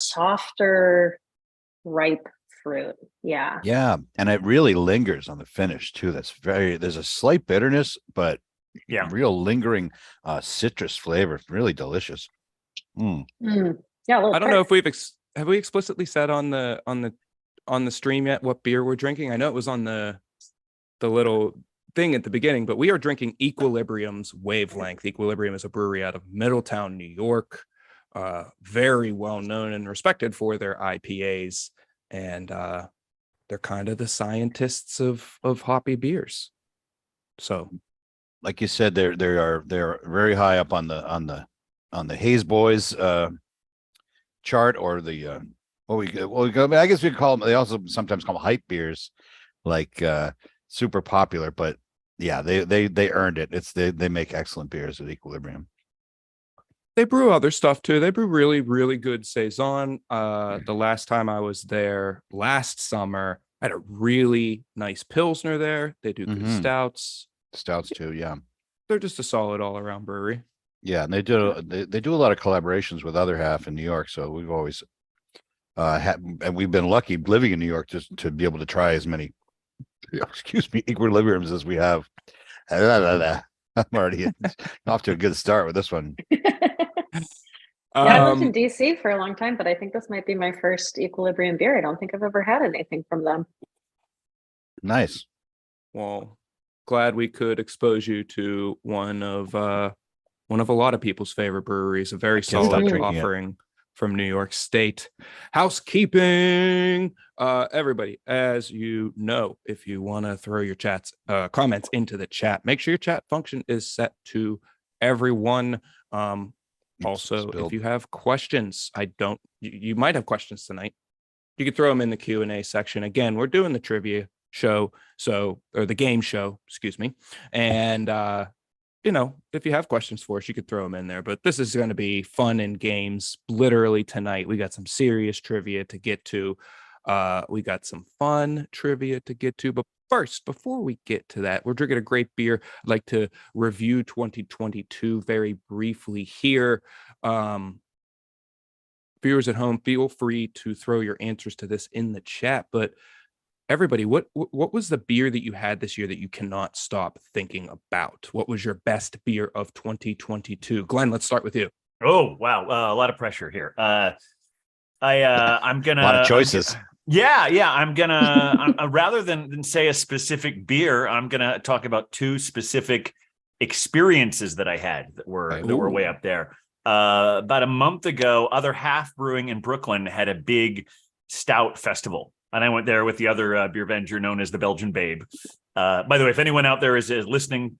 softer, ripe fruit. Yeah. Yeah, and it really lingers on the finish too. There's a slight bitterness, but Yeah. real lingering citrus flavor. Really delicious. Mm. Yeah. I don't know if have we explicitly said on the stream yet what beer we're drinking. I know it was on the little thing at the beginning, but we are drinking Equilibrium's Wavelength. Equilibrium is a brewery out of Middletown, New York, very well known and respected for their IPAs, and they're kind of the scientists of hoppy beers. So, like you said, they're very high up on the Haze Boys chart, or the I guess we call them. They also sometimes call them hype beers, like super popular. But yeah, they earned it. They make excellent beers at Equilibrium. they brew other stuff too. They brew really, really good saison. The last time I was there last summer, I had a really nice Pilsner there. They do good stouts Too. Yeah. They're just a solid all around brewery. Yeah, and they do a lot of collaborations with Other Half in New York. So we've always and we've been lucky living in New York just to be able to try as many, Equilibriums as we have. I'm already off to a good start with this one. I lived in DC for a long time, but I think this might be my first Equilibrium beer. I don't think I've ever had anything from them. Nice. Well, glad we could expose you to one of a lot of people's favorite breweries, a very solid offering from New York State. Housekeeping. Everybody, as you know, if you want to throw your comments into the chat, make sure your chat function is set to everyone. Also, if you have questions, you might have questions tonight, you could throw them in the Q&A section. Again, we're doing the trivia show, or the game show, excuse me. And, if you have questions for us, you could throw them in there. But this is going to be fun and games literally tonight. We got some serious trivia to get to. We got some fun trivia to get to. But first, before we get to that, we're drinking a great beer. I'd like to review 2022 very briefly here. Viewers at home, feel free to throw your answers to this in the chat. But everybody, what was the beer that you had this year that you cannot stop thinking about? What was your best beer of 2022? Glenn, let's start with you. Oh, wow. A lot of pressure here. I'm gonna a lot of choices. I'm gonna rather than say a specific beer, I'm gonna talk about two specific experiences that I had that were way up there. About a month ago, Other Half Brewing in Brooklyn had a big stout festival, and I went there with the other beer vendor known as the Belgian Babe. By the way, if anyone out there is listening,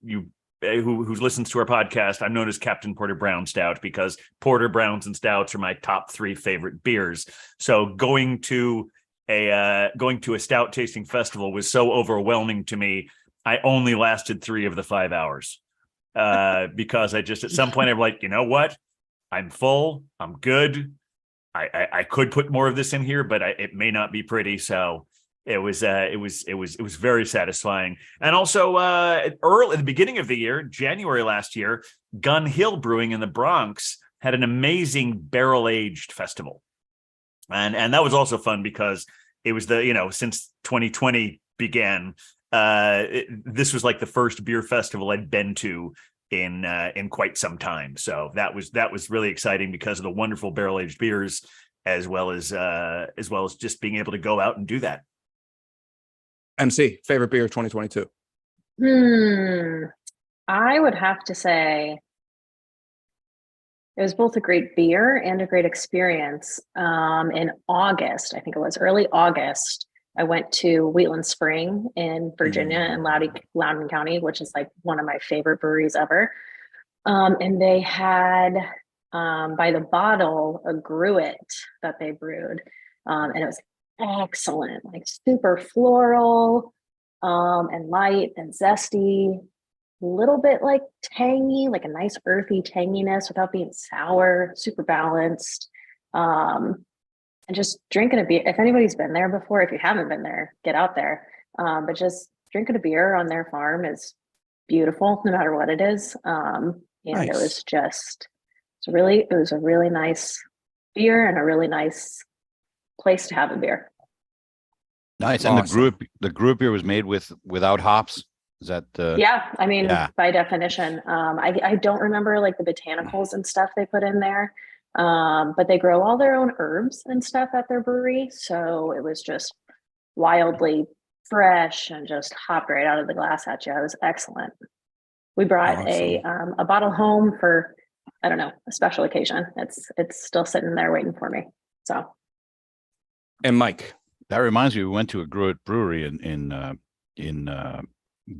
who listens to our podcast, I'm known as Captain Porter Brown Stout because Porter Browns and Stouts are my top 3 favorite beers. So going to a stout tasting festival was so overwhelming to me. I only lasted 3 of the 5 hours because I just at some point I'm like, you know what? I'm full. I'm good. I could put more of this in here, but it may not be pretty. So it was very satisfying. And also early at the beginning of the year, January last year, Gun Hill Brewing in the Bronx had an amazing barrel-aged festival. And that was also fun because it was since 2020 began, this was like the first beer festival I'd been to in quite some time. So that was really exciting because of the wonderful barrel-aged beers, as well as just being able to go out and do that. MC, favorite beer of 2022? I would have to say it was both a great beer and a great experience. In August, I think it was early August, I went to Wheatland Spring in Virginia in Loudoun County, which is like one of my favorite breweries ever. And they had by the bottle a gruit that they brewed, and it was excellent, like super floral and light and zesty, a little bit like tangy, like a nice earthy tanginess without being sour, super balanced. And just drinking a beer, if anybody's been there before, if you haven't been there, get out there. But just drinking a beer on their farm is beautiful, no matter what it is. And nice. It was a really nice beer and a really nice place to have a beer. Nice. And Awesome. the group beer was made without hops. Is that Yeah, I mean, Yeah. by definition, I don't remember like the botanicals and stuff they put in there, but they grow all their own herbs and stuff at their brewery, so it was just wildly fresh and just hopped right out of the glass at you. It was excellent. We brought a bottle home for, I don't know, a special occasion. It's still sitting there waiting for me. So And Mike, that reminds me, we went to a Gruit brewery in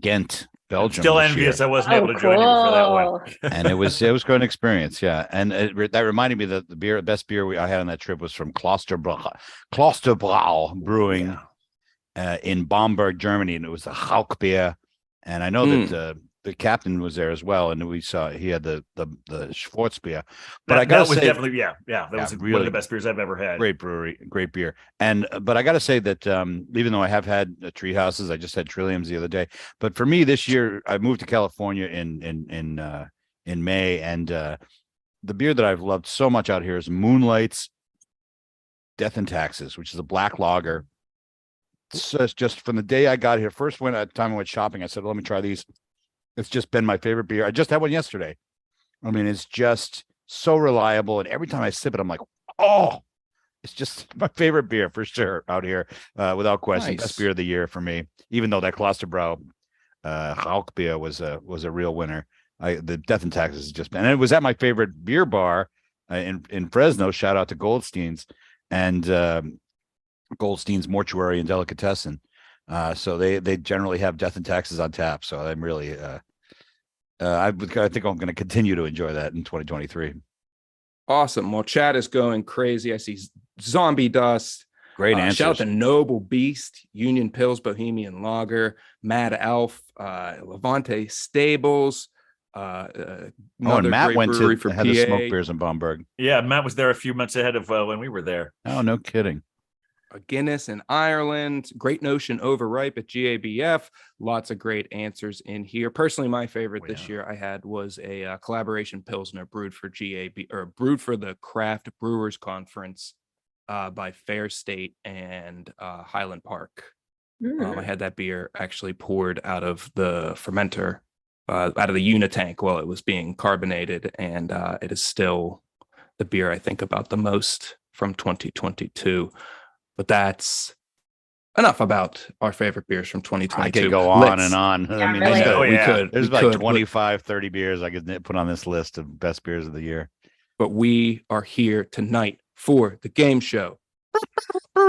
Ghent, Belgium. Still this envious year. I wasn't able to join you for that one. And it was quite an experience, yeah. And that reminded me that the best beer I had on that trip was from Klosterbrau Brewing in Bamberg, Germany, and it was a Hauk beer. And I know that the captain was there as well, and we saw he had the Schwarzbier. But I gotta that was say, definitely that was really one of the best beers I've ever had. great brewery, great beer. And but I got to say that even though I have had tree houses, I just had Trilliums the other day. But for me this year, I moved to California in May, and the beer that I've loved so much out here is Moonlight's Death and Taxes, which is a black lager. So it's just from the day I got here, first time I went shopping, I said, let me try these. It's just been my favorite beer. I just had one yesterday. I mean, it's just so reliable. And every time I sip it, I'm like, oh, it's just my favorite beer for sure out here, without question. Nice. Best beer of the year for me, even though that Klosterbrau Hauk beer was a real winner. The Death and Taxes has just been, and it was at my favorite beer bar in Fresno. Shout out to Goldstein's and Goldstein's Mortuary and Delicatessen. So they generally have Death and Taxes on tap. So I'm really, I think I'm going to continue to enjoy that in 2023. awesome. Well, chat is going crazy. I see Zombie Dust. Great answers. Shout out to Noble Beast, Union Pills, Bohemian Lager, Mad Elf, Levante Stables. And Matt went to had the smoke beers in Bamberg. Yeah, Matt was there a few months ahead of when we were there. Oh, no kidding. Guinness in Ireland, Great Notion Overripe at GABF. Lots of great answers in here. Personally, my favorite this year I had was a collaboration Pilsner brewed for brewed for the Craft Brewers Conference by Fair State and Highland Park. I had that beer actually poured out of the fermenter, out of the unitank while it was being carbonated, and it is still the beer I think about the most from 2022. But that's enough about our favorite beers from 2022. I could go on and on. Yeah, I mean, really. we could. There's we like could, 25, 30 beers I could put on this list of best beers of the year. But we are here tonight for the game show. We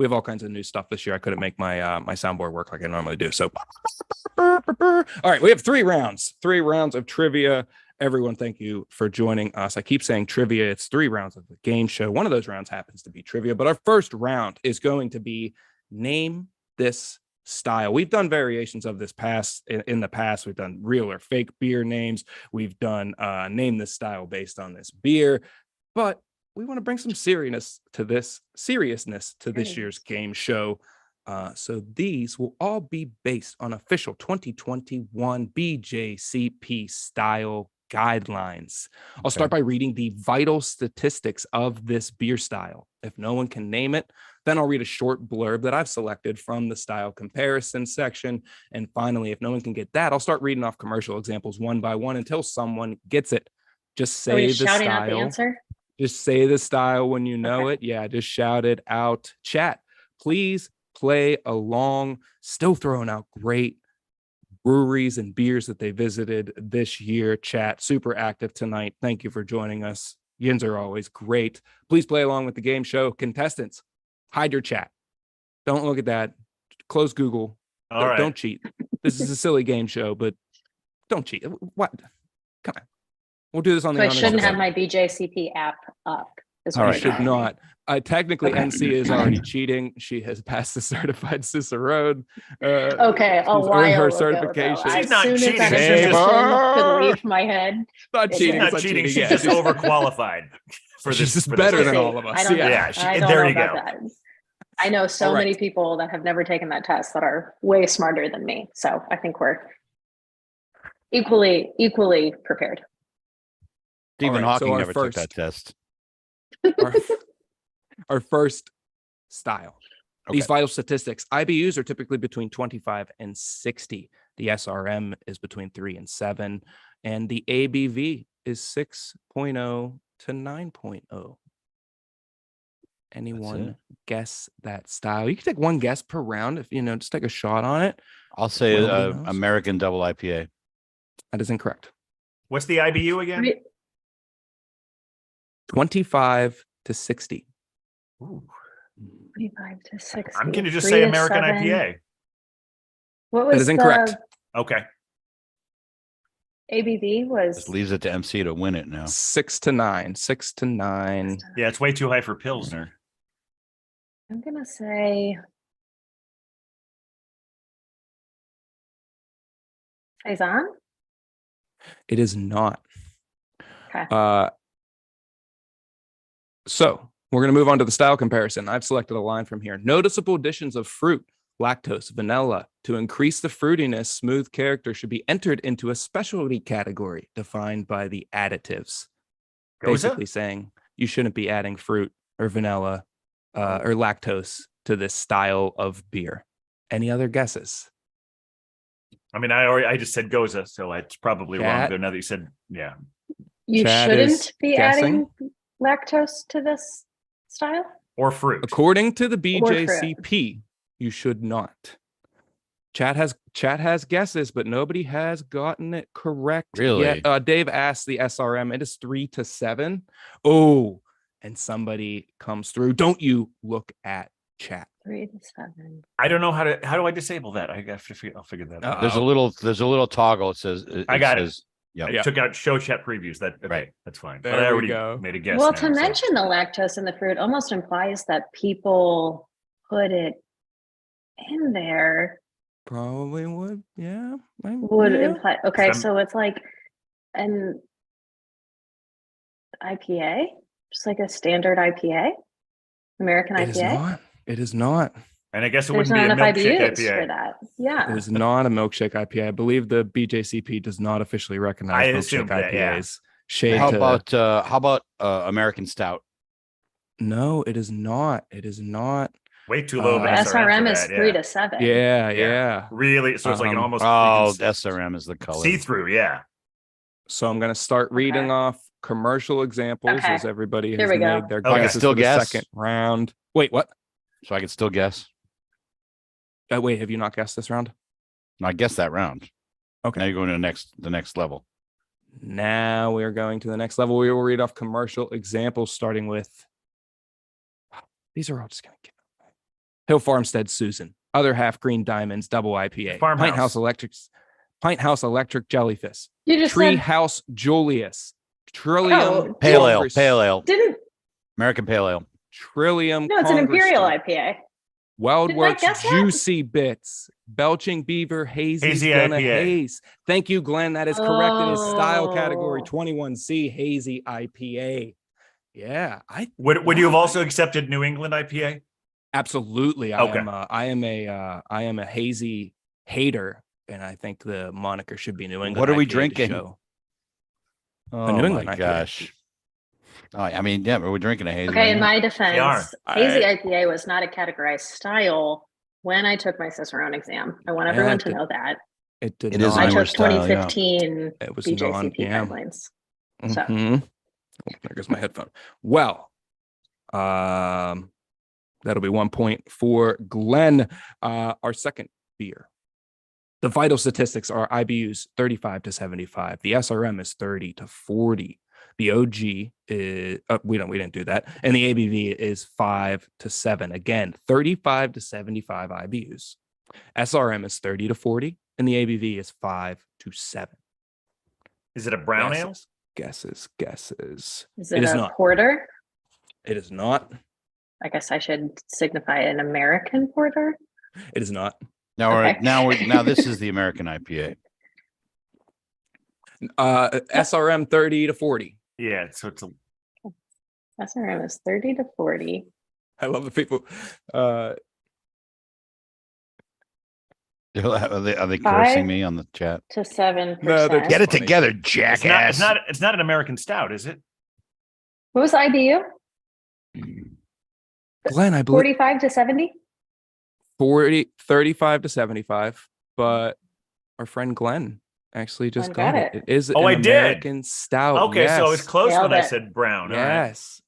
have all kinds of new stuff this year. I couldn't make my my soundboard work like I normally do. So, all right, we have 3 rounds of trivia. Everyone, thank you for joining us. I keep saying trivia. It's 3 rounds of the game show. One of those rounds happens to be trivia, but our first round is going to be name this style. We've done variations of this in the past. We've done real or fake beer names. We've done name this style based on this beer, but we want to bring some seriousness to this year's game show. So these will all be based on official 2021 BJCP style guidelines. I'll start by reading the vital statistics of this beer style. If no one can name it, then I'll read a short blurb that I've selected from the style comparison section. And finally, if no one can get that, I'll start reading off commercial examples one by one until someone gets it. Just say the shouting out the style. answer? Just say the style when you know it. Yeah, just shout it out. Chat, please play along. Still throwing out great breweries and beers that they visited this year. Chat, super active tonight. Thank you for joining us. Yins are always great. Please play along with the game show. Contestants, hide your chat. Don't look at that. Close Google. All right. Don't cheat. This is a silly game show, but don't cheat. What? Come on. We'll do this on the So I honors shouldn't have episode. my BJCP app up. All right. You should not. Technically, NC is already cheating. She has passed the certified Cicerone. Okay, a she's earned while her ago, certification. though. She's As not soon cheating. as that She's information just- could leave my head. Not It's cheating. She's it's not cheating. She's yeah, just overqualified for she's this. just for better this than game. all of us. I don't know. Yeah, I don't there know you about go. that. I know so All right. many people that have never taken that test that are way smarter than me. So I think we're equally prepared. Stephen right, so Hawking our never took first- that test. our, our first style. These Okay. vital statistics, IBUs are typically between 25 and 60. The SRM is between 3 and 7. And the ABV is 6.0 to 9.0. Anyone guess that style? You can take one guess per round if you know, just take a shot on it. I'll say Nobody knows. American double IPA. That is incorrect. What's the IBU again? 25 to 60. Ooh, 25 to 60. I'm going to just 3 say to American 7. IPA. What That was is incorrect. Okay. ABV was Just leaves it to MC to win it now. 6 to 9. 6 to 9. Yeah, it's way too high for Pilsner. I'm gonna say Saison. It is not. Okay. So we're going to move on to the style comparison. I've selected a line from here. Noticeable additions of fruit, lactose, vanilla. To increase the fruitiness, smooth character should be entered into a specialty category defined by the additives. Goza? Basically saying you shouldn't be adding fruit or vanilla or lactose to this style of beer. Any other guesses? I mean, I just said Goza, so it's probably wrong. Chat? But now that you said, yeah. You Chad is shouldn't be guessing. adding lactose to this style. Or fruit. According to the Or fruit. BJCP, you should not. Chat has guesses, but nobody has gotten it correct Really? yet. Dave asked the SRM. It is 3 to 7. Oh, and somebody comes through. Don't you look at chat. 3 to 7. I don't know how do I disable that? I'll figure that out. There's a little toggle. It says I got it. says, Yeah. I took out show chat previews. That okay, Right. that's fine. There but I we already go. made a guess. Well, now, to so- mention the lactose in the fruit almost implies that people put it in there. Probably would. Yeah. Would yeah. imply. Okay, I'm- so it's like an IPA, just like a standard IPA, American It is IPA. not. It is not. and I guess it There's wouldn't not be a enough milkshake IBUs IPA. for that. It Yeah. is not a milkshake IPA. I believe the BJCP does not officially recognize I milkshake assumed that, yeah. IPAs. Shade how to- about American Stout? No, it is not. It is not. Way too low. of The an SRM SRM for is that, 3 yeah. to 7. Yeah. Really? So it's like an almost Oh, SRM is the color. see through. Yeah. So I'm going to start reading Okay. off commercial examples Okay. as everybody Here has we go. made their Okay. I can guesses still for the guess? second round. Wait, what? So I can still guess. Wait, have you not guessed this round? No, I guessed that round. Okay. Now you're going to the next level. Now we're going to the next level. We will read off commercial examples, starting with these are all just going to get Hill Farmstead Susan, Other Half Green Diamonds, Double IPA, Farmhouse. Pint House Electric Jellyfish, You just Tree said, House Julius, Trillium Oh, Pale ale, Congress- pale ale, didn't, American pale ale. Trillium. no, it's an Congress Imperial Street, IPA. Wild Didn't I Works guess that? Juicy Bits, Belching Beaver, Hazy's Hazy Gonna IPA. Haze. Thank you, Glenn. That is correct. It is style category Oh. 21C, Hazy IPA. Yeah, Would you have Wow. also accepted New England IPA? absolutely. Okay. I am a hazy hater, and I think the moniker should be New England. What are we IPA to drinking? show. Oh New England my IPA. gosh. Oh, I mean, yeah, but we're drinking a hazy. Okay, right in now. my defense, are. hazy IPA was not a categorized style when I took my Cicerone exam. I want Yeah, everyone it to did- know that. It did It is I an not. took Irish style, yeah. 2015 It was BJCP yeah. guidelines. So. Mhm. Oh, there goes my headphone. Well, that'll be 1 point for Glenn. Our second beer. The vital statistics are IBUs 35 to 75. The SRM is 30 to 40. The OG is we didn't do that, and the ABV is 5 to 7. Again, 35 to 75 IBUs. SRM is 30 to 40, and the ABV is 5 to 7. Is it a brown ale? Guesses. Is It it is a not. porter? It is not. I guess I should signify an American porter. It is not. Now Okay. now this is the American IPA. SRM 30 to 40. Yeah. So it's a SRM is 30 to 40. I love the people. Are they cursing 5 me on the chat? to 7%. No, they're Get it funny. together, It's jackass. not. It's not an American stout, is it? What was the IBU? Glenn, I believe 45 to 70? 35 to 75, but our friend Glenn actually just Glenn got got it. it. It is Oh, an I did. American stout. Okay, so I was yes. close Nailed when I it. said brown. All right. Yes.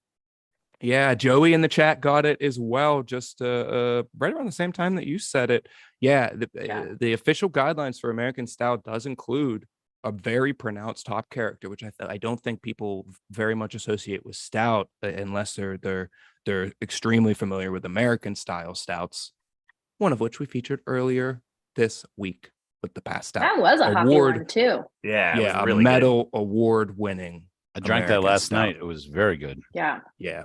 Yeah, Joey in the chat got it as well, just right around the same time that you said it. Yeah, Yeah. the official guidelines for American Stout does include a very pronounced hop character, which I don't think people very much associate with stout unless they're extremely familiar with American style stouts, one of which we featured earlier this week with the past stout. That was a hoppy one too. Yeah, it was Yeah, a really medal award winning. I drank that American last stout. night. It was very good. Yeah. Yeah.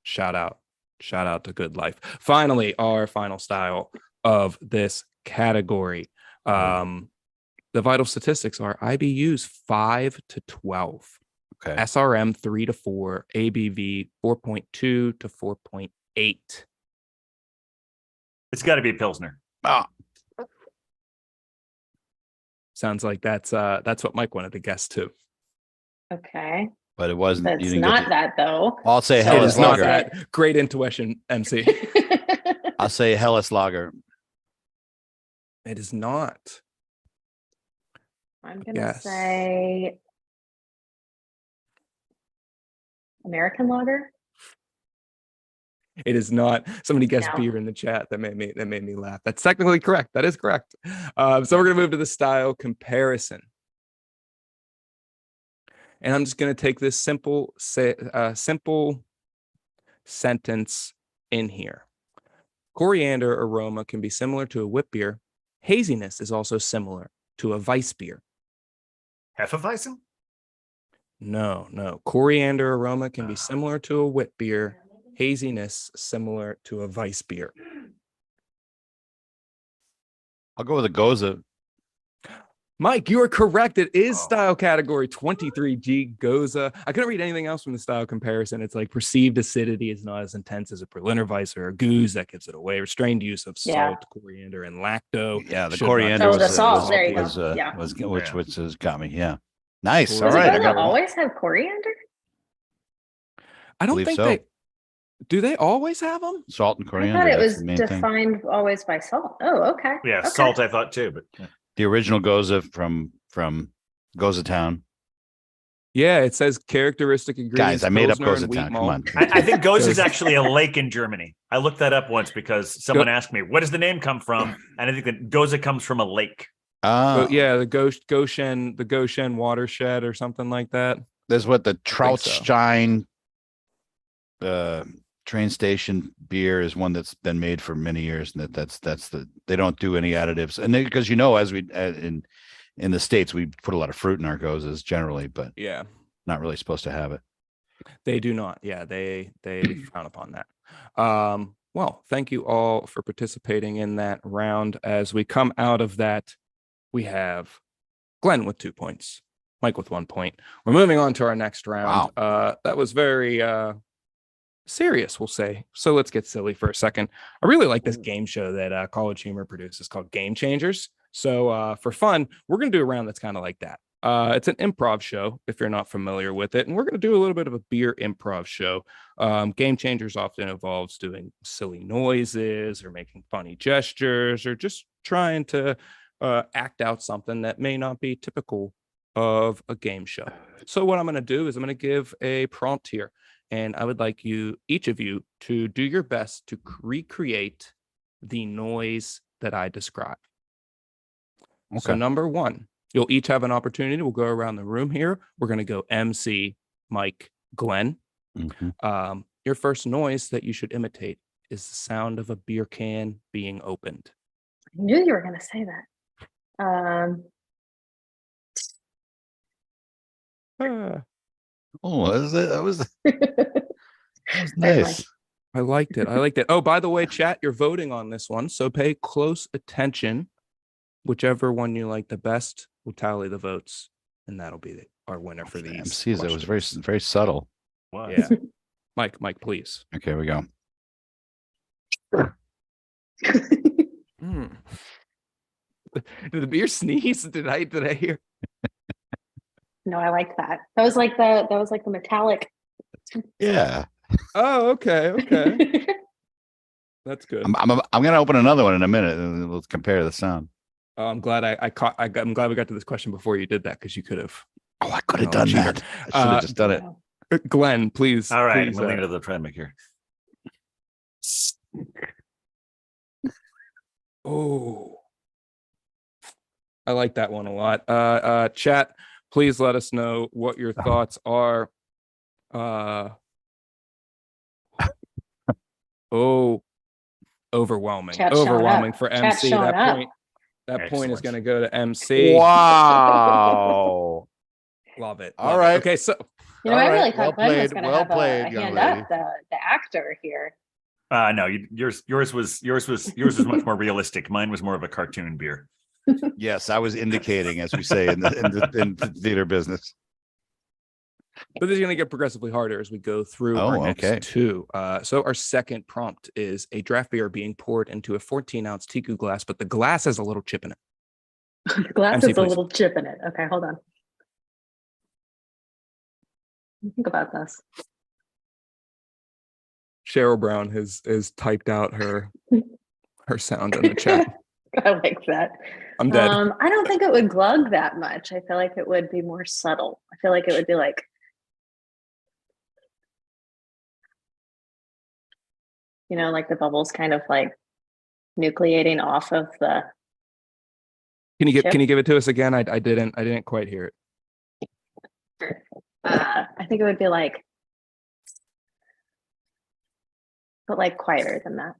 Shout out to Good Life. Finally, our final style of this category. The vital statistics are IBUs 5 to 12, Okay. SRM 3 to 4, ABV 4.2 to 4.8. It's got to be a pilsner. Ah, Sounds like that's what Mike wanted to guess too. Okay. but it wasn't. That's You didn't not get that though. I'll say So It Hellas is not Lager. that. Great intuition, MC. I'll say Hellas Lager. It is not. I'm gonna Yes. say American lager. It is not. Somebody guessed No. beer in the chat. That made me laugh. That's technically correct. That is correct. So we're gonna move to the style comparison, and I'm just gonna take this simple sentence in here. Coriander aroma can be similar to a wit beer. Haziness is also similar to a Weiss beer. Hefeweizen? No. Coriander aroma can be similar to a wit beer. Haziness similar to a Weiss beer. I'll go with a Goza. Mike, you are correct. It is Oh. style category 23G Goza. I couldn't read anything else from the style comparison. It's like perceived acidity is not as intense as a Berliner Weiss or a Goose. That gives it away. Restrained use of Yeah. salt, coriander, and lacto. Yeah, the Should not coriander Oh, was the salt, was, there you go. was, Yeah. was Yeah. which has got me. Yeah, nice. All Does Does right, I Goza got one. always have coriander? I don't Believe think so. they do. They always have them. Salt and I coriander. thought it that's was the main thing. defined always by salt. Oh, okay. Yeah, Okay. salt I thought too, but yeah. The original Goza from Goza Town. Yeah, it says characteristic ingredients. Guys, I made up Pilsner Goza and wheat Town. Come malt. on. I think Goza is actually a lake in Germany. I looked that up once because someone asked me, "What does the name come from?" And I think that Goza comes from a lake. Oh, Yeah, the Goshen watershed or something like that. There's what the so. Trautstein train station beer is one that's been made for many years, and that's they don't do any additives, and because as we in the States we put a lot of fruit in our Gozas generally, but Yeah. not really supposed to have it. They do not. Yeah, they frown upon that. Well, thank you all for participating in that round. As we come out of that, we have Glenn with 2 points, Mike with 1 point. We're moving on to our next round. That was very serious, we'll say. So let's get silly for a second. I really like this game show that College Humor produces called Game Changers. So for fun, we're going to do a round that's kind of like that. It's an improv show, if you're not familiar with it. And we're going to do a little bit of a beer improv show. Game Changers often involves doing silly noises or making funny gestures or just trying to act out something that may not be typical of a game show. So what I'm going to do is I'm going to give a prompt here. And I would like each of you, to do your best to recreate the noise that I describe. So Okay. number one, you'll each have an opportunity. We'll go around the room here. We're going to go MC, Mike, Glenn. Mhm. Your first noise that you should imitate is the sound of a beer can being opened. I knew you were going to say that. Oh, that was Very nice. I liked it. Oh, by the way, chat, you're voting on this one. So pay close attention. Whichever one you like the best will tally the votes. And that'll be our winner for these. MCs, it was questions. very subtle. Wow. Yeah. Mike, please. Okay, we go. Mm. Did the beer sneeze? Did I hear? No, I like that. That was like the metallic. Yeah. Oh, okay. That's good. I'm gonna open another one in a minute and we'll compare the sound. I'm glad I'm glad we got to this question before you did that because you could have. Oh, I could have Oh, done cheater. that. I should have just done it. Glenn, please. All right, please, I'm gonna lean to the trend here. Oh, I like that one a lot. Chat, please let us know what your thoughts are. Oh, overwhelming. Chat's showing Overwhelming up. for Chat's MC. showing That up. point. That point is Excellent. going to go to MC. Wow. Love it. All love it. right. Okay, so You know, All I really right, well thought Glenn was played, going to well have played, a young hand lady. up, the actor here. No, yours was much more realistic. Mine was more of a cartoon beer. Yes, I was indicating, as we say in the theater business. but this is going to get progressively harder as we go through Oh, our next okay. two. So our second prompt is a draft beer being poured into a 14-ounce Tiku glass, but the glass has a little chip in it. The glass MC, has a please. little chip in it. Okay, hold on. Think about this. Cheryl Brown has typed out her sound in the chat. I like that. I'm dead. I don't think it would glug that much. I feel like it would be more subtle. I feel like it would be like, like the bubbles kind of like nucleating off of the. Can you chip. can you give it to us again? I didn't quite hear it. I think it would be like, but like quieter than that.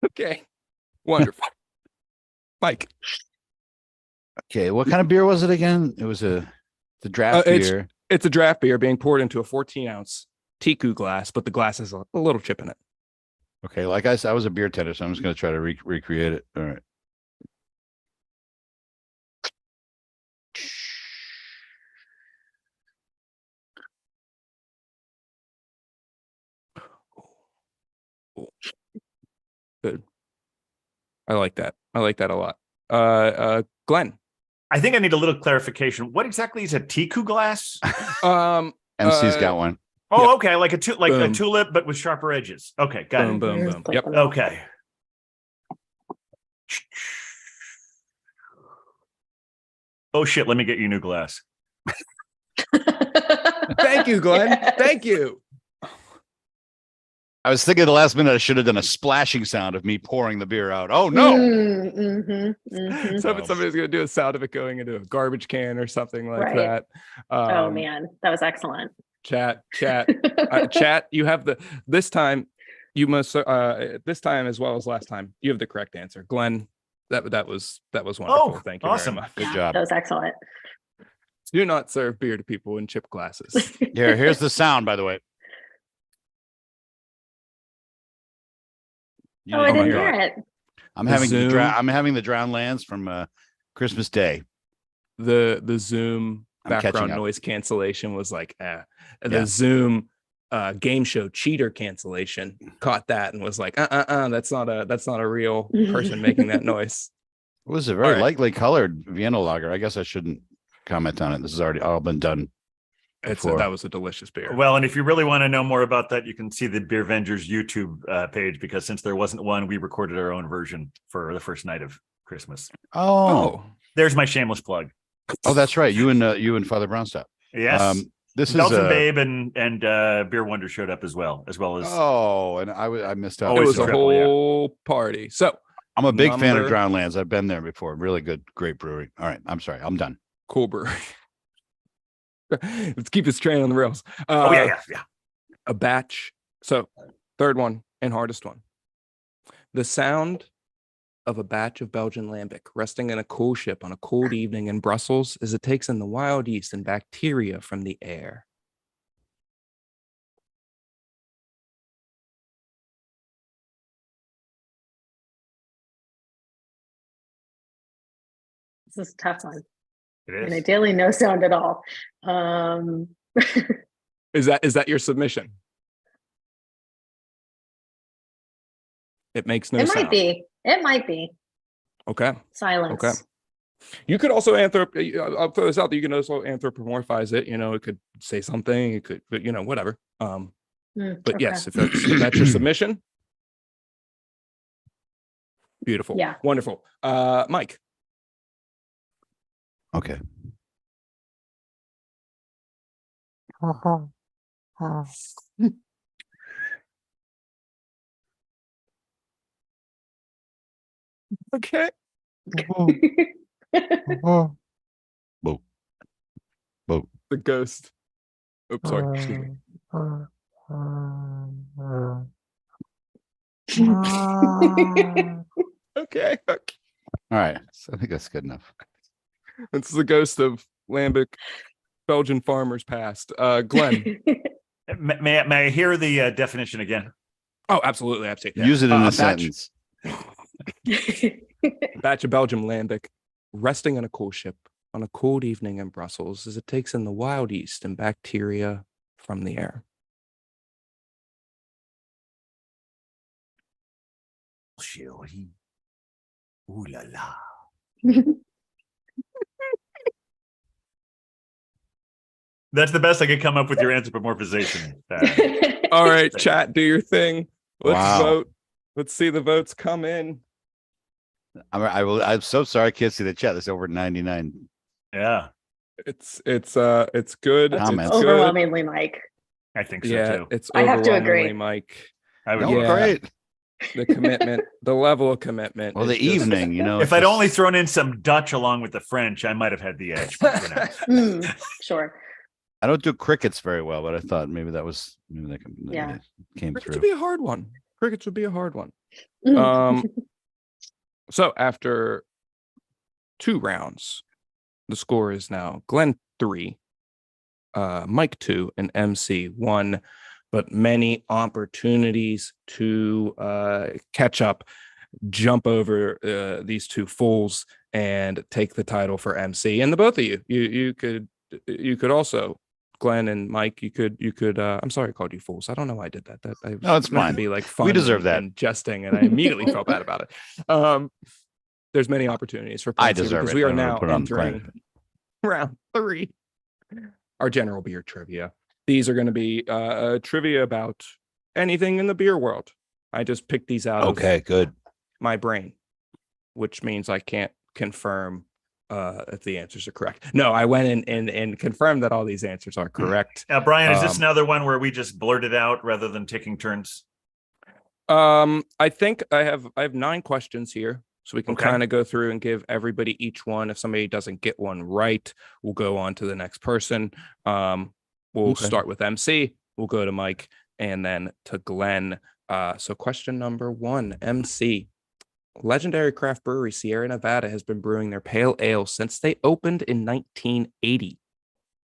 Okay. Wonderful. Mike. Okay, what kind of beer was it again? It was the draft beer. It's a draft beer being poured into a 14-ounce Tiku glass, but the glass has a little chip in it. Okay, like I said, I was a beer tender, so I'm just going to try to recreate it. All right. Good. I like that. I like that a lot. Glenn. I think I need a little clarification. What exactly is a Tiku glass? MC's got one. Oh, okay, like a Boom. tulip, but with sharper edges. Okay, got Boom, it. boom, Here's boom. like Yep. the- Okay. Oh shit! Let me get you new glass. Thank you, Glenn. Thank you. I was thinking the last minute I should have done a splashing sound of me pouring the beer out. Oh no! Somebody's gonna do a sound of it going into a garbage can or something like Right. that. Oh man, that was excellent. Chat. Chat, you have this time this time as well as last time, you have the correct answer. Glenn, that was wonderful. Oh, Thank you awesome. very much. Good job. That was excellent. Do not serve beer to people in chip glasses. Here's the sound, by the way. You Oh, I didn't didn't hear hear it. it. I'm The having Zoom. I'm having the Drowned Lands from Christmas Day. The Zoom I'm catching background up. noise cancellation was like the Yeah. Zoom game show cheater cancellation caught that and was like that's not a real person making that noise. It was a All very right. lightly colored Vienna lager. I guess I shouldn't comment on it. This has already all been done. before. That was a delicious beer. Well, and if you really want to know more about that, you can see the Beer Vengers YouTube page, because since there wasn't one, we recorded our own version for the first night of Christmas. Oh, There's my shameless plug. that's right. You and Father Brownstone. Yes. This Belgian is Babe and Beer Wonder showed up as well as Oh, and I missed out. It Always was a triple, yeah. whole party. So I'm a big fan of number- Drowned Lands. I've been there before. Really good, great brewery. All right, I'm sorry. I'm done. cool brewery. Let's keep this train on the rails. yeah. A batch. So third one and hardest one. The sound of a batch of Belgian lambic resting in a cool ship on a cold evening in Brussels as it takes in the wild yeast and bacteria from the air. This is a tough one. It And is. ideally no sound at all. Is that your submission? It makes no It sound. might be. It might be. Okay. Silence. Okay. You could also I'll throw this out that you can also anthropomorphize it. You know, it could say something. It could, but whatever. But Okay. yes, if that's your submission, beautiful. Yeah. Wonderful. Mike. Okay. Okay. Boop. Boop. The ghost. Oops, sorry. Excuse me. Okay. All right. So I think that's good enough. It's the ghost of Lambic Belgian farmers past. Glenn. May I hear the definition again? Oh, absolutely. Absolutely. Use it in a batch. sentence. Batch of Belgium lambic resting on a cool ship on a cold evening in Brussels as it takes in the wild yeast and bacteria from the air. Chérie. Ooh la la. That's the best I could come up with your anthropomorphization. All right, chat, do your thing. Let's Wow. vote. Let's see the votes come in. I'm so sorry I can't see the chat. That's over 99. Yeah, It's good. Comments. It's good. Overwhelmingly, Mike. I think so Yeah, too. it's I have to overwhelmingly agree. Mike. I would. No, Yeah. great. The commitment, the level of commitment. Well, is the just- evening, If it's I'd just- only thrown in some Dutch along with the French, I might have had the edge. But, Sure. I don't do crickets very well, but I thought maybe that Yeah. came Crickets through. would be a hard one. Crickets would be a hard one. So after 2 rounds, the score is now Glenn 3, Mike 2, and MC 1, but many opportunities to catch up, jump over these 2 fools, and take the title for MC. And the both of you could also, Glenn and Mike, you could I'm sorry I called you fools. I don't know why I did that. No, it's meant fine. to be like fun. We deserve that. and jesting, and I immediately felt bad about it. There's many opportunities for I points here deserve because it. we are I'm gonna now put it on the entering round 3, our general beer trivia. These are going to be trivia about anything in the beer world. I just picked these out Okay, good. of my brain, which means I can't confirm if the answers are correct. No, I went in and confirmed that all these answers are correct. Now, Brian, is this Um, another one where we just blurt it out rather than taking turns? I think I have 9 questions here, so we can Okay. kind of go through and give everybody each one. If somebody doesn't get one right, we'll go on to the next person. We'll Okay. start with MC, we'll go to Mike, and then to Glenn. So question number 1, MC. Legendary craft brewery Sierra Nevada has been brewing their pale ale since they opened in 1980.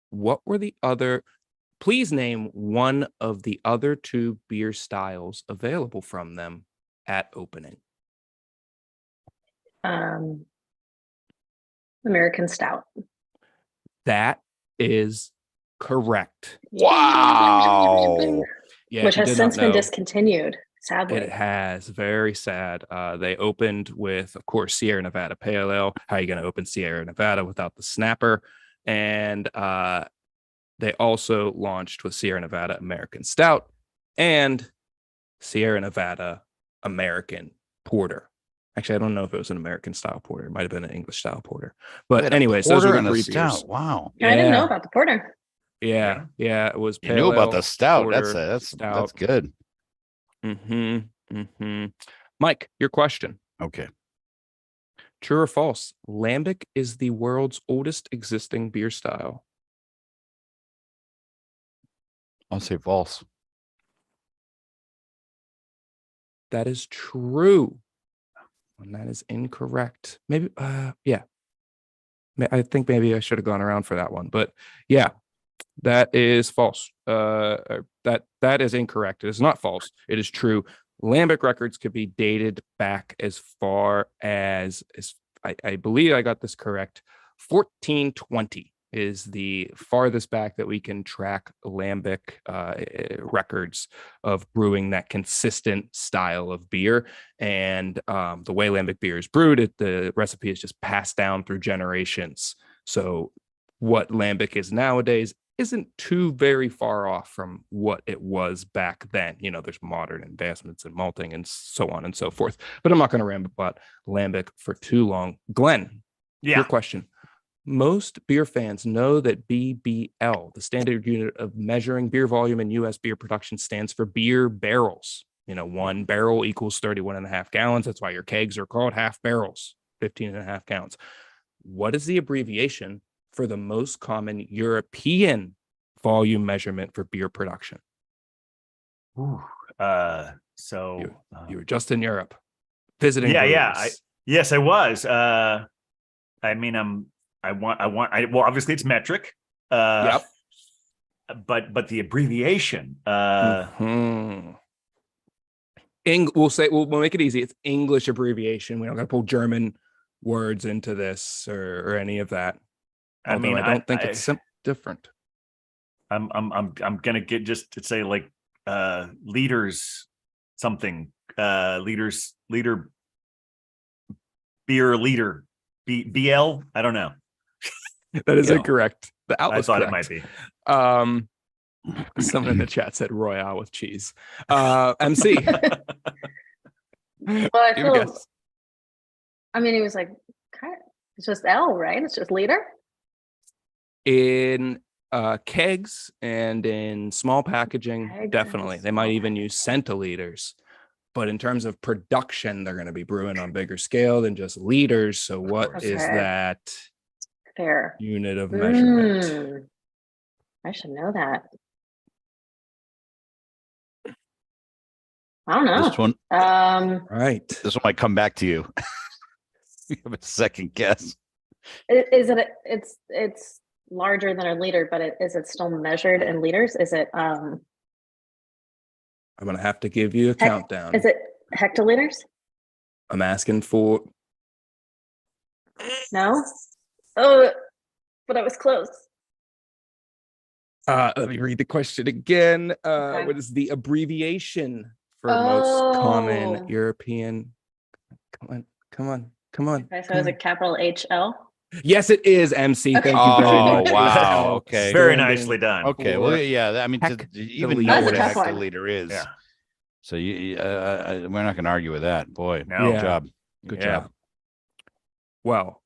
What were the other? Please name one of the other 2 beer styles available from them at opening. American Stout. That is correct. Wow. Yeah, Which if you has did since not been know, discontinued, sadly. it has. Very sad. They opened with, of course, Sierra Nevada Pale Ale. How are you going to open Sierra Nevada without the snapper? And they also launched with Sierra Nevada American Stout and Sierra Nevada American Porter. Actually, I don't know if it was an American style porter. It might have been an English style porter. But anyways, those are Porter the and a 3 stout. beers. Wow. I didn't know Yeah. about the porter. Yeah, it was. You knew about the stout. porter, That's stout. good. Mike, your question. Okay. True or false? Lambic is the world's oldest existing beer style. I'll say false. That is true. And that is incorrect. Maybe, yeah. I think maybe I should have gone around for that one, but yeah, that is false. That is incorrect. It is not false. It is true. Lambic records could be dated back as far as I believe I got this correct, 1420. is the farthest back that we can track lambic records of brewing that consistent style of beer. And the way lambic beer is brewed, the recipe is just passed down through generations. So what lambic is nowadays isn't too very far off from what it was back then. You know, there's modern advancements in malting and so on and so forth. But I'm not going to ramble about lambic for too long. Glenn, your question. Most beer fans know that BBL, the standard unit of measuring beer volume in U.S. beer production, stands for beer barrels. You know, 1 barrel equals 31.5 gallons. That's why your kegs are called half barrels, 15.5 gallons. What is the abbreviation for the most common European volume measurement for beer production? You were just in Europe visiting. Yes, I was. I mean, well, obviously it's metric. Yep. But the abbreviation. We'll make it easy. It's English abbreviation. We don't got to pull German words into this or any of that. I don't think it's different. I'm gonna get just to say like liters something liter beer liter BL. I don't know. That is incorrect. The I thought correct. It might be. Someone in the chat said Royale with cheese. MC. Well, I mean, it was like it's just L, right? It's just liter. In kegs and in small packaging, definitely. They might even use centiliters. But in terms of production, they're going to be brewing on bigger scale than just liters. So what is that fair unit of measurement? I should know that. I don't know. This one, right. This one might come back to you. You have a second guess. It's larger than a liter, but is it still measured in liters? Is it I'm gonna have to give you a countdown. Is it hectoliters? I'm asking for no. Oh, but I was close. Let me read the question again. Okay. What is the abbreviation for most common European? Come on. Okay, so is it capital HL? Yes, it is, MC. Okay. Thank you very much. Oh, wow. Okay. Very nicely done. Okay. Well, yeah. I mean, to even know what a hectoliter is. Yeah. So we're not going to argue with that. Boy, No. good job. Good job. Well,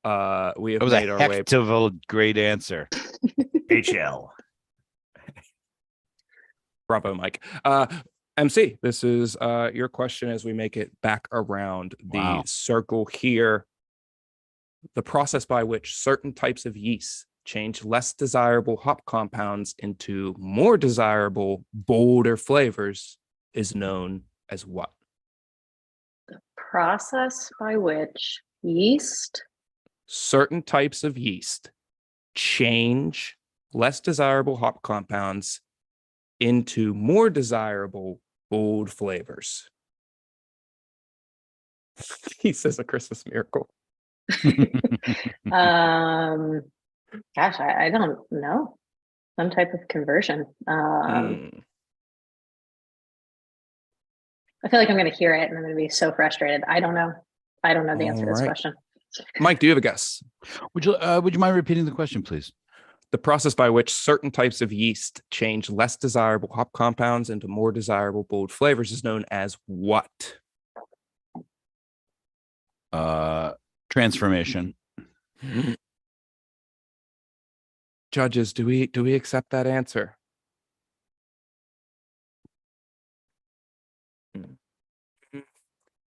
we have That was made a our heck way. of a great answer. HL. Bravo, Mike. MC, this is your question as we make it back around the circle here. The process by which certain types of yeast change less desirable hop compounds into more desirable, bolder flavors is known as what? The process by which yeast. Certain types of yeast change less desirable hop compounds into more desirable, bold flavors. He says a Christmas miracle. Gosh, I don't know. Some type of conversion. I feel like I'm going to hear it and I'm going to be so frustrated. I don't know the answer to this question. Mike, do you have a guess? Would you mind repeating the question, please? The process by which certain types of yeast change less desirable hop compounds into more desirable, bold flavors is known as what? Transformation. Judges, do we accept that answer?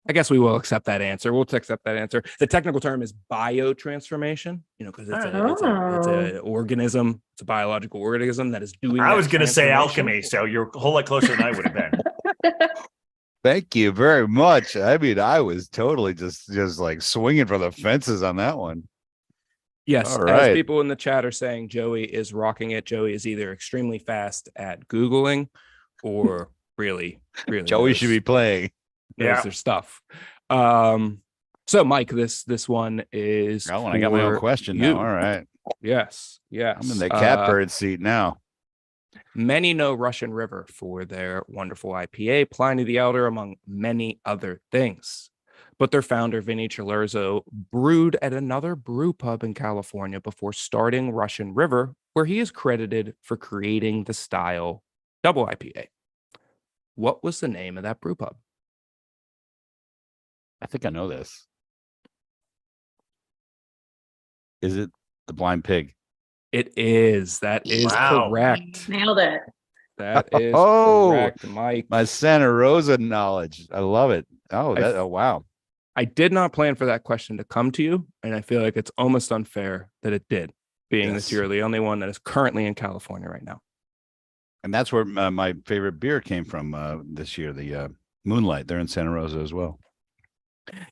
I guess we will accept that answer. We'll accept that answer. The technical term is biotransformation, because it's an organism. It's a biological organism that is doing. I was going to say alchemy, so you're a whole lot closer than I would have been. Thank you very much. I mean, I was totally just like swinging for the fences on that one. Yes, right. As people in the chat are saying, Joey is rocking it. Joey is either extremely fast at Googling or really Joey should be playing. Their stuff. So Mike, this one is I got my own question now. All right. Yes. I'm in the catbird seat now. Many know Russian River for their wonderful IPA, Pliny the Elder, among many other things. But their founder, Vinny Cilurzo, brewed at another brew pub in California before starting Russian River, where he is credited for creating the style double IPA. What was the name of that brew pub? I think I know this. Is it the Blind Pig? It is. That is Wow. correct. Nailed it. That is Oh, correct, Mike. My Santa Rosa knowledge. I love it. Oh, I- oh wow. I did not plan for that question to come to you, and I feel like it's almost unfair that it did, being Yes. that you're the only one that is currently in California right now. And that's where my favorite beer came from this year, the Moonlight. They're in Santa Rosa as well.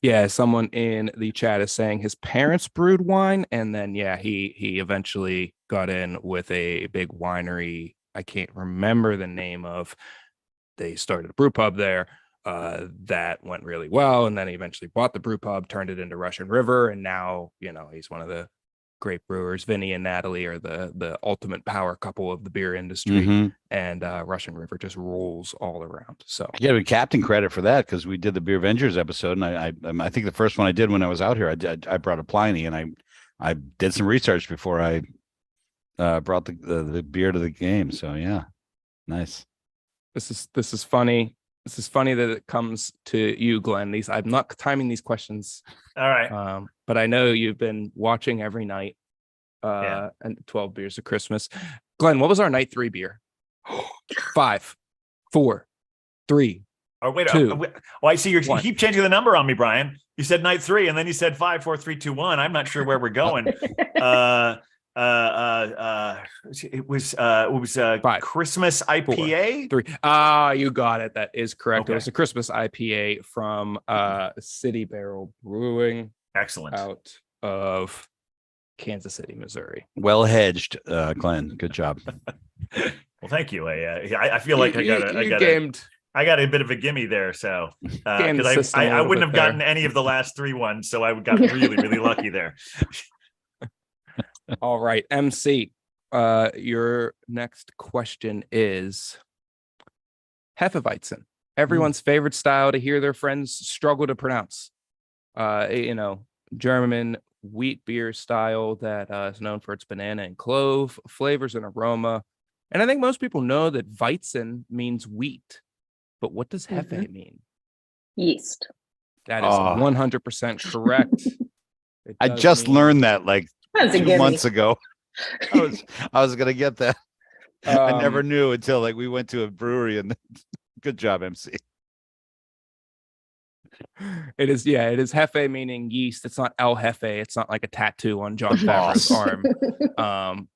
Yeah, someone in the chat is saying his parents brewed wine, and then he eventually got in with a big winery. I can't remember the name of. They started a brew pub there. That went really well, and then he eventually bought the brew pub, turned it into Russian River, and now he's one of the great brewers. Vinny and Natalie are the ultimate power couple of the beer industry, Mhm. and Russian River just rolls all around. So I give Captain credit for that because we did the Beer Vengers episode, and I think the first one I did when I was out here, I brought a Pliny, and I did some research before I brought the beer to the game. So yeah, nice. this is funny. This is funny that it comes to you, Glenn. I'm not timing these questions, All right. but I know you've been watching every night. Yeah. And 12 beers of Christmas. Glenn, what was our night 3 beer? 5, 4, 3. Oh, wait. 2, I see you 1. keep changing the number on me, Brian. You said night 3, and then you said 5, 4, 3, 2, 1. I'm not sure where we're going. It was 5, Christmas 4, IPA. 3. You got it. That is correct. Okay. It was a Christmas IPA from City Barrel Brewing Excellent. out of Kansas City, Missouri. Well hedged, Glenn. Good job. Well, thank you. I feel like I got a bit of a gimme there. So because I wouldn't have gotten any of the last 3 ones, so I got really really lucky there. All right, MC. Your next question is Hefeweizen, everyone's favorite style to hear their friends struggle to pronounce. German wheat beer style that is known for its banana and clove flavors and aroma. And I think most people know that Weizen means wheat, but what does Hefe mean? Yeast. That is 100% correct. I just learned that like That's a 2 gimme. months ago. I was gonna get that. I never knew until like we went to a brewery and good job, MC. It is Hefe meaning yeast. It's not El Jefe. It's not like a tattoo on John Favreau's arm.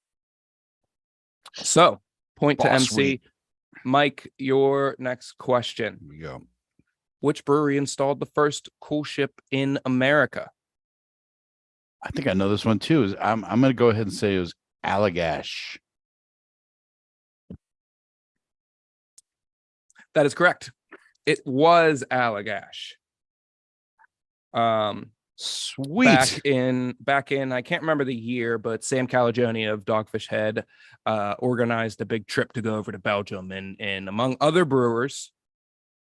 So point to MC. Sweet. Mike, your next question. Here we go. Which brewery installed the first cool ship in America? I think I know this one too. I'm gonna go ahead and say it was Allagash. That is correct. It was Allagash. Sweet. Back in I can't remember the year, but Sam Calagione of Dogfish Head organized a big trip to go over to Belgium, and among other brewers,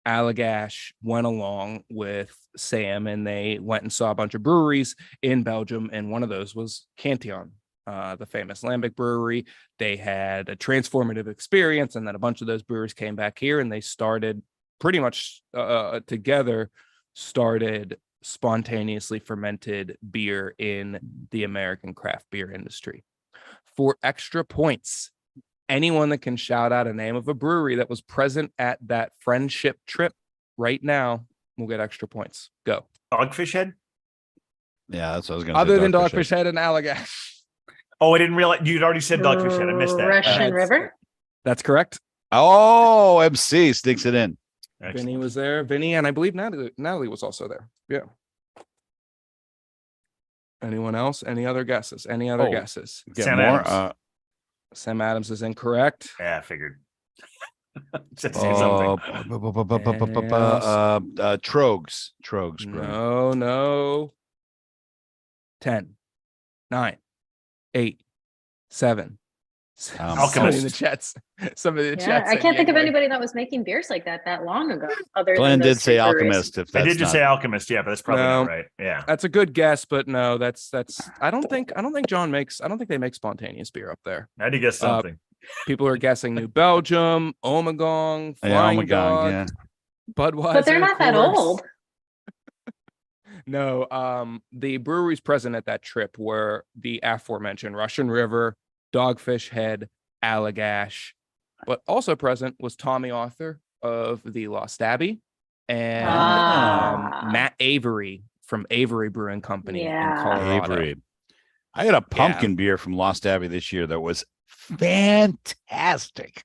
Allagash went along with Sam, and they went and saw a bunch of breweries in Belgium, and one of those was Cantillon, the famous Lambic brewery. They had a transformative experience, and then a bunch of those brewers came back here, and they started pretty much together started spontaneously fermented beer in the American craft beer industry. For extra points, anyone that can shout out a name of a brewery that was present at that friendship trip right now will get extra points. Go. Dogfish Head. Yeah, that's what I was gonna say. Other than Dogfish Head and Allagash. Oh, I didn't realize you'd already said Dogfish Head. I missed that. Russian River. That's correct. Oh, MC sneaks it in. Excellent. Vinny was there. Vinny, and I believe Natalie was also there. Yeah. Anyone else? Any other guesses? Any other guesses? Get Sam more. Adams. Sam Adams is incorrect. Yeah, I figured. Just say something. Trogs. Brewing. No. 10, 9, 8, 7. Alchemist. In the chats. Some of the Yeah, chats. I said can't think of January. anybody that was making beers like that long ago. Other Glenn than did those say two breweries. Alchemist. If I that's did just not- say Alchemist, yeah, but that's probably No. not right. Yeah. That's a good guess, but no, that's I don't think John makes I don't think they make spontaneous beer up there. I did guess something. People are guessing New Belgium, Ommegang, Yeah, Flying oh my Dog, God, yeah. Budweiser. But they're not that Coors. old. No, the breweries present at that trip were the aforementioned Russian River, Dogfish Head, Allagash, but also present was Tommy Arthur of the Lost Abbey and Ah. Matt Avery from Avery Brewing Company in Yeah. Colorado. Avery. I had a pumpkin beer from Lost Abbey this year that was fantastic.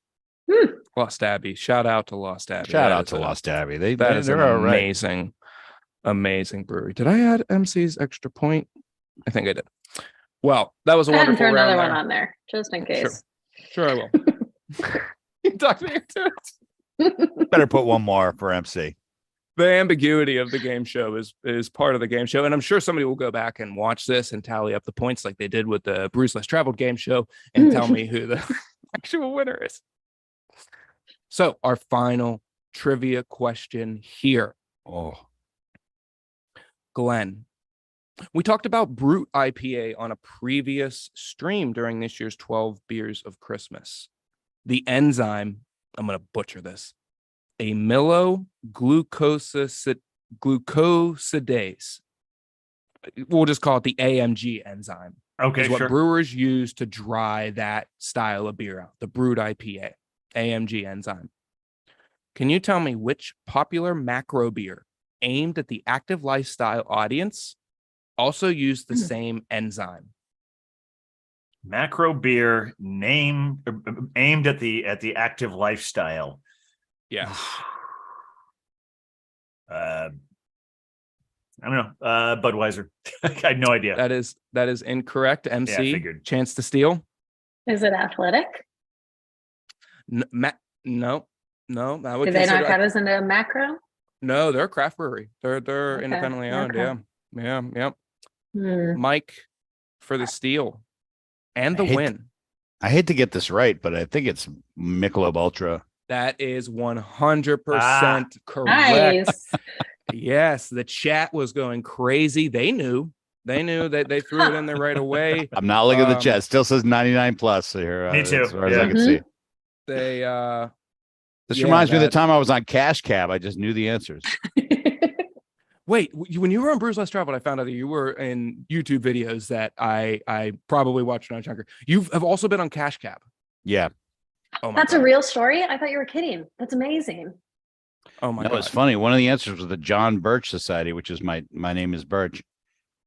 Lost Abbey. Shout out to Lost Abbey. Shout That out is to Lost Abbey. They're an all right. amazing brewery. Did I add MC's extra point? I think I did. Well, that was a Go ahead and wonderful throw another round one there. on there, just in case. Sure, I will. You talked me into it. Better put one more for MC. The ambiguity of the game show is part of the game show, and I'm sure somebody will go back and watch this and tally up the points like they did with the Bruce Less Traveled game show and tell me who the actual winner is. So our final trivia question here, Oh, Glenn. We talked about Brute IPA on a previous stream during this year's 12 Beers of Christmas. The enzyme, I'm going to butcher this, amyloglucosidase. We'll just call it the AMG enzyme. Okay, Is what sure. brewers use to dry that style of beer out, the Brute IPA, AMG enzyme. Can you tell me which popular macro beer aimed at the active lifestyle audience also used the same enzyme? Macro beer aimed at the active lifestyle. Yeah. I don't know. Budweiser. I had no idea. That is incorrect. MC, figured. chance to steal. Is it athletic? No, I would Do they consider- not count as in a macro? No, they're a craft brewery. They're Okay, independently owned. okay. Yeah. Yep. Hmm. Mike for the steal and the I hate- win. I hate to get this right, but I think it's Michelob Ultra. That is 100% correct. Nice. Yes, the chat was going crazy. They knew that they threw it in there right away. I'm not looking at the Um, chat. It still says 99 plus here. Me too. As far as Yeah. I can see. They This Yeah, reminds me of the that- time I was on Cash Cab. I just knew the answers. wait, when you were on Bruce Less Traveled, I found out that you were in YouTube videos that I probably watched when I was younger. You have also been on Cash Cab. Yeah. Oh my That's God. a real story? I thought you were kidding. That's amazing. Oh my No, God. it's funny. One of the answers was the John Birch Society, which is my name is Birch.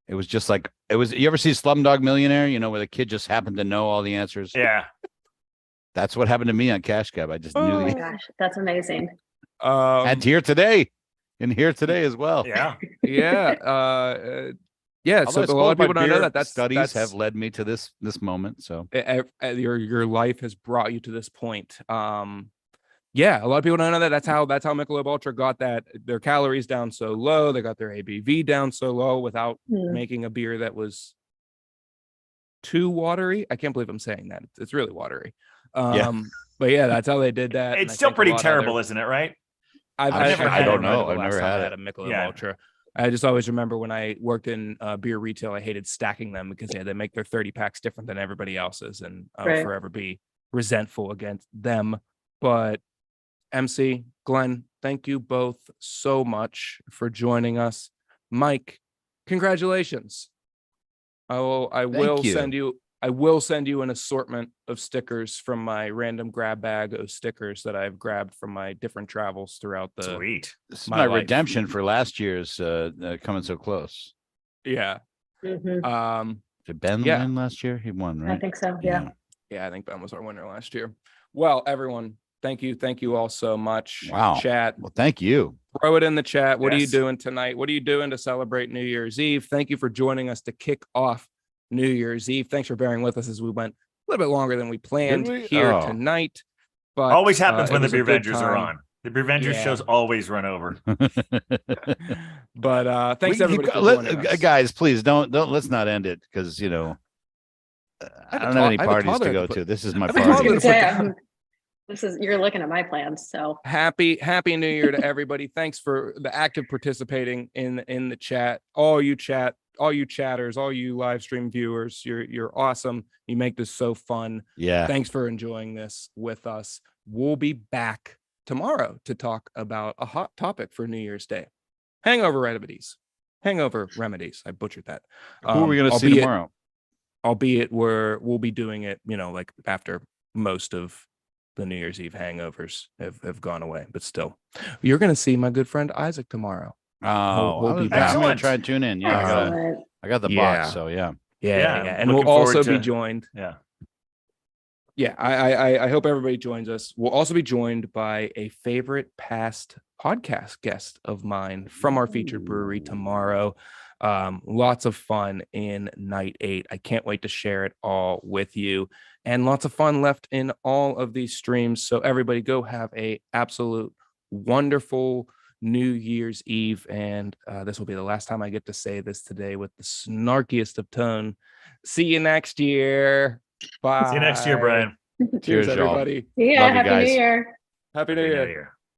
It was just like it was. You ever see Slumdog Millionaire? You know, where the kid just happened to know all the answers. Yeah. That's what happened to me on Cash Cab. I just Oh knew my the gosh, that's amazing. and here today, and here today as well. Yeah. Yeah. Yeah. Although So I a lot suppose of people my don't know beer that. That's studies have led me to this moment. So your life has brought you to this point. Yeah, a lot of people don't know that. That's how Michelob Ultra got their calories down so low. They got their ABV down so low without Hmm. making a beer that was too watery. I can't believe I'm saying that. It's really watery. But yeah, that's how they did that. and It's I still think a pretty lot terrible, other- isn't it? Right? I don't know. the I've last never time I had had it. a Michelob Yeah. Ultra. I just always remember when I worked in beer retail, I hated stacking them because they make their 30 packs different than everybody else's, and I will Right. forever be resentful against them. But MC, Glenn, thank you both so much for joining us. Mike, congratulations. I will you. send you an assortment of stickers from my random grab bag of stickers that I've grabbed from my different travels throughout the Sweet. this is my my life. redemption for last year's coming so close. yeah. Mhm. Did Ben Yeah. win last year? He won, right? I think so. Yeah. Yeah, I think Ben was our winner last year. Well, everyone, thank you all so much. Wow. Chat, Well, thank you. throw it in the chat. What are you Yes. doing tonight? What are you doing to celebrate New Year's Eve? Thank you for joining us to kick off New Year's Eve. Thanks for bearing with us as we went a little bit longer than we planned we? here Oh. tonight. But Always happens it when the was a Beer good Vengers are time. on. The Beer Vengers Yeah. shows always run over. But thanks everybody for Let- joining us. guys, please don't let's not end it because I don't have any I have a parties toddler to to go put- to. This is my I have a I was party. toddler gonna to put say, down. you're looking at my plans, so Happy New Year to everybody. Thanks for the active participating in the chat. All you chatters, all you live stream viewers, you're awesome. You make this so fun. Yeah. Thanks for enjoying this with us. We'll be back tomorrow to talk about a hot topic for New Year's Day. Hangover remedies. I butchered that. Who are we going to see albeit- tomorrow? Albeit we'll be doing it, like after most of the New Year's Eve hangovers have gone away, but still, you're going to see my good friend Isaac tomorrow. Oh, we'll be back. I'm going to Excellent. try and tune in. Yeah, excellent. I got the Yeah. box. So yeah. Yeah. And looking we'll also forward be to- joined. Yeah. Yeah, I hope everybody joins us. We'll also be joined by a favorite past podcast guest of mine from our featured brewery tomorrow. Lots of fun in night 8. I can't wait to share it all with you, and lots of fun left in all of these streams. So everybody go have a absolute wonderful New Year's Eve. And this will be the last time I get to say this today with the snarkiest of tone. See you next year. Bye. See you next year, Brian. Cheers, Cheers, y'all. everybody. Yeah, Love you happy New guys. Year. Happy New Happy Year. New Year.